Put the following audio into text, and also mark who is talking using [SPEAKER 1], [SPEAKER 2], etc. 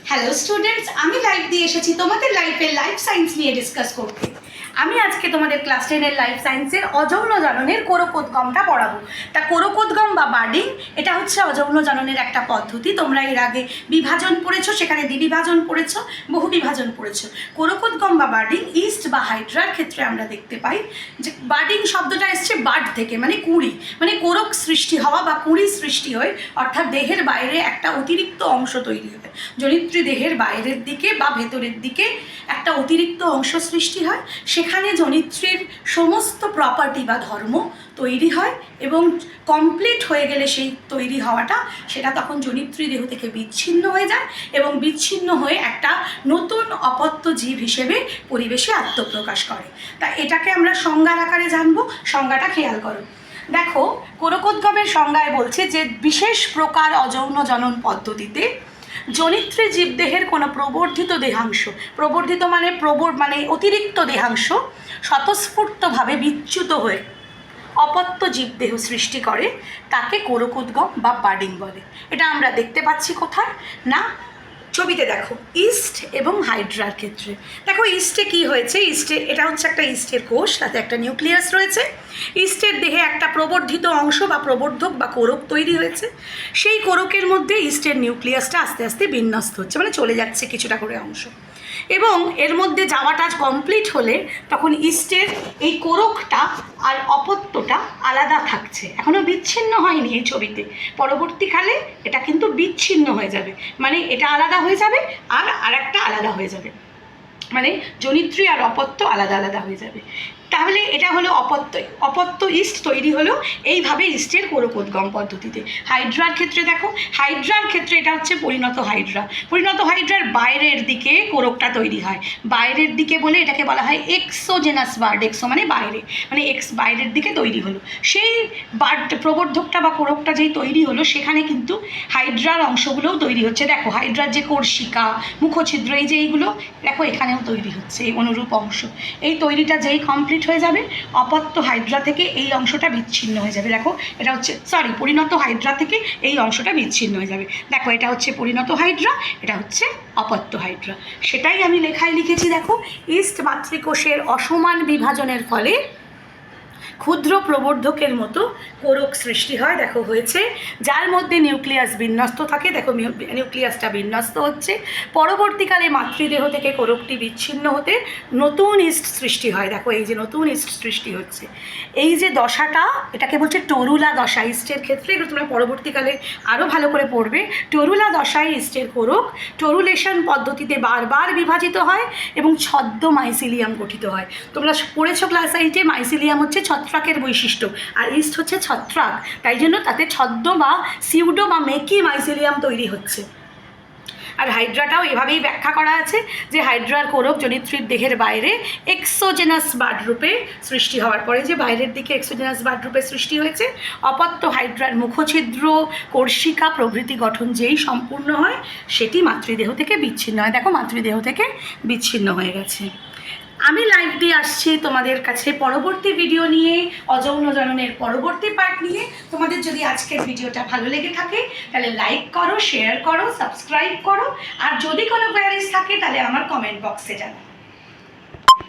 [SPEAKER 1] Hello students, আমি live দিয়ে এসেছি তোমাদের লাইফের লাইফ সায়েন্স নিয়ে ডিসকাস করতে। আমি আজকে তোমাদের ক্লাস 10-এর লাইফ সায়েন্সের অযৌন জননের কোরকোদ্গমটা পড়াবো। তা কোরকোদ্গম বা বার্ডিং এটা হচ্ছে অযৌন জননের একটা পদ্ধতি। তোমরা এর আগে বিভাজন পড়েছো, সেখানে দ্বিবিভাজন পড়েছো, বহু বিভাজন পড়েছো। কোরকোদ্গম বা বার্ডিং ইস্ট বা হাইড্রার ক্ষেত্রে আমরা দেখতে পাই যে বার্ডিং শব্দটা এসছে বার্ড থেকে, মানে কুঁড়ি, মানে কোরক সৃষ্টি হওয়া বা কুঁড়ি সৃষ্টি হয়ে, অর্থাৎ দেহের বাইরে একটা অতিরিক্ত অংশ তৈরি হবে। জনিত্রী দেহের বাইরের দিকে বা ভেতরের দিকে একটা অতিরিক্ত অংশ সৃষ্টি হয়, সেখানে জনিত্রীর সমস্ত প্রপার্টি বা ধর্ম তৈরি হয় এবং কমপ্লিট হয়ে গেলে সেই তৈরি হওয়াটা সেটা তখন জনিত্রী দেহ থেকে বিচ্ছিন্ন হয়ে যায় এবং বিচ্ছিন্ন হয়ে একটা নতুন অপত্য জীব হিসেবে পরিবেশে আত্মপ্রকাশ করে। তা এটাকে আমরা সংজ্ঞার আকারে জানবো। সংজ্ঞাটা খেয়াল করো। দেখো, কোরকোদ্গমের সংজ্ঞায় বলছে যে বিশেষ প্রকার অযৌন জনন পদ্ধতিতে জনিত্রী জীবদেহের কোনো প্রবর্ধিত দেহাংশ, প্রবর্ধিত মানে অতিরিক্ত দেহাংশ স্বতঃস্ফূর্তভাবে বিচ্যুত হয়ে অপত্য জীবদেহ সৃষ্টি করে, তাকে কোরকোদ্গম বা বার্ডিং বলে। এটা আমরা দেখতে পাচ্ছি কোথায় না, ছবিতে দেখো, ইস্ট এবং হাইড্রার ক্ষেত্রে। দেখো ইস্টে কি হয়েছে, ইস্টে এটা হচ্ছে একটা ইস্টের কোষ, তাতে একটা নিউক্লিয়াস রয়েছে। ইস্টের দেহে একটা প্রবর্ধিত অংশ বা প্রবর্ধক বা কোরক তৈরি হয়েছে। সেই কোরকের মধ্যে ইস্টের নিউক্লিয়াসটা আস্তে আস্তে বিন্যস্ত হচ্ছে, মানে চলে যাচ্ছে কিছুটা করে অংশ, এবং এর মধ্যে যাওয়াটা কমপ্লিট হলে তখন ইস্টের এই কোরকটা আর অপত্যটা আলাদা থাকছে, এখনও বিচ্ছিন্ন হয়নি এই ছবিতে। পরবর্তীকালে এটা কিন্তু বিচ্ছিন্ন হয়ে যাবে, মানে এটা আলাদা হয়ে যাবে আর আরেকটা আলাদা হয়ে যাবে, মানে জনিত্রী আর অপত্য আলাদা আলাদা হয়ে যাবে। তাহলে এটা হলো অপত্য ইস্ট তৈরি হলো এইভাবে ইস্টের কোরকোদ্গম পদ্ধতিতে। হাইড্রার ক্ষেত্রে দেখো, হাইড্রার ক্ষেত্রে এটা হচ্ছে পরিণত হাইড্রা। পরিণত হাইড্রার বাইরের দিকে কোরকটা তৈরি হয়, বাইরের দিকে বলে এটাকে বলা হয় এক্সোজেনাস বার্ড। এক্সো মানে বাইরে, মানে বাইরের দিকে তৈরি হলো সেই বার্ড, প্রবর্ধকটা বা কোরকটা যেই তৈরি হলো, সেখানে কিন্তু হাইড্রার অংশগুলোও তৈরি হচ্ছে। দেখো হাইড্রার যে কোর্শিকা, মুখছিদ্র, এই যে এইগুলো দেখো এখানেও তৈরি হচ্ছে এই অনুরূপ অংশ। এই তৈরিটা যেই কমপ্লিট হয়ে যাবে, অপত্য হাইড্রা থেকে এই অংশটা বিচ্ছিন্ন হয়ে যাবে। দেখো এটা হচ্ছে পরিণত হাইড্রা থেকে এই অংশটা বিচ্ছিন্ন হয়ে যাবে। দেখো এটা হচ্ছে পরিণত হাইড্রা, এটা হচ্ছে অপত্য হাইড্রা। সেটাই আমি লেখায় লিখেছি। দেখো, ইস্ট মাতৃকোষের অসমান বিভাজনের ফলে ক্ষুদ্র প্রবর্ধকের মতো কোরক সৃষ্টি হয়। দেখো হয়েছে, যার মধ্যে নিউক্লিয়াস বিন্যস্ত থাকে। দেখো নিউক্লিয়াসটা বিন্যস্ত হচ্ছে, পরবর্তীকালে মাতৃদেহ থেকে কোরকটি বিচ্ছিন্ন হতে নতুন ইস্ট সৃষ্টি হয়। দেখো এই যে নতুন ইস্ট সৃষ্টি হচ্ছে, এই যে দশাটা, এটাকে বলছে টরুলা দশা। ইস্টের ক্ষেত্রে এগুলো তোমরা পরবর্তীকালে আরও ভালো করে পড়বে। টরুলা দশায় ইস্টের কোরক টরুলেশন পদ্ধতিতে বারবার বিভাজিত হয় এবং ছদ্ম মাইসিলিয়াম গঠিত হয়। তোমরা পড়েছো ক্লাস 8-এ, মাইসিলিয়াম হচ্ছে ছত্রাকের বৈশিষ্ট্য আর ইস্ট হচ্ছে ছত্রাক, তাই জন্য তাতে ছদ্ম বা সিউডো বা মেকি মাইসিলিয়াম তৈরি হচ্ছে। আর হাইড্রাটাও এভাবেই ব্যাখ্যা করা আছে যে হাইড্রার কোরক জনিত্রীর দেহের বাইরে এক্সোজেনাস বার্ড রূপে সৃষ্টি হওয়ার পরে, যে বাইরের দিকে এক্সোজেনাস বার্ড রূপে সৃষ্টি হয়েছে, অপত্য হাইড্রার মুখছিদ্র, কোর্শিকা প্রভৃতি গঠন যেই সম্পূর্ণ হয়, সেটি মাতৃদেহ থেকে বিচ্ছিন্ন হয়। দেখো মাতৃদেহ থেকে বিচ্ছিন্ন হয়ে গেছে। আমি লাইভ দিয়ে আসছি তোমাদের কাছে পরবর্তী ভিডিও নিয়ে, অযৌন জননের পরবর্তী পার্ট নিয়ে। তোমাদের যদি আজকের ভিডিওটা ভালো লেগে থাকে তাহলে লাইক করো, শেয়ার করো, সাবস্ক্রাইব করো, আর যদি কোনো কোয়ারিজ থাকে তাহলে আমার কমেন্ট বক্সে জানাও।